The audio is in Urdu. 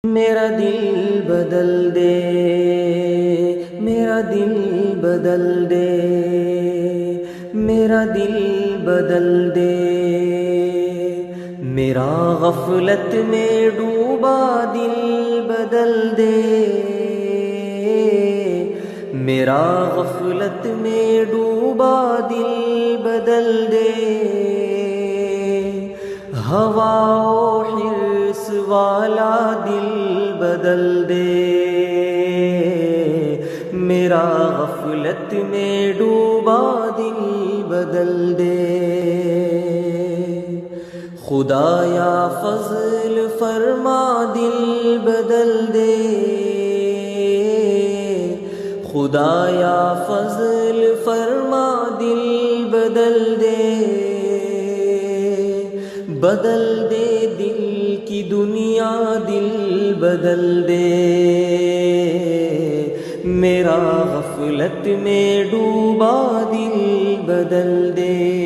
میرا دل بدل دے، میرا دل بدل دے، میرا دل بدل دے، میرا غفلت میں ڈوبا دل بدل دے، میرا غفلت میں ڈوبا دل بدل دے، ہوا و حرص والا دل بدل دے، میرا غفلت میں ڈوبا دل بدل دے، خدایا فضل فرما دل بدل دے، خدایا فضل فرما دل بدل دے، بدل دے دل کی دنیا دل بدل دے، میرا غفلت میں ڈوبا دل بدل دے۔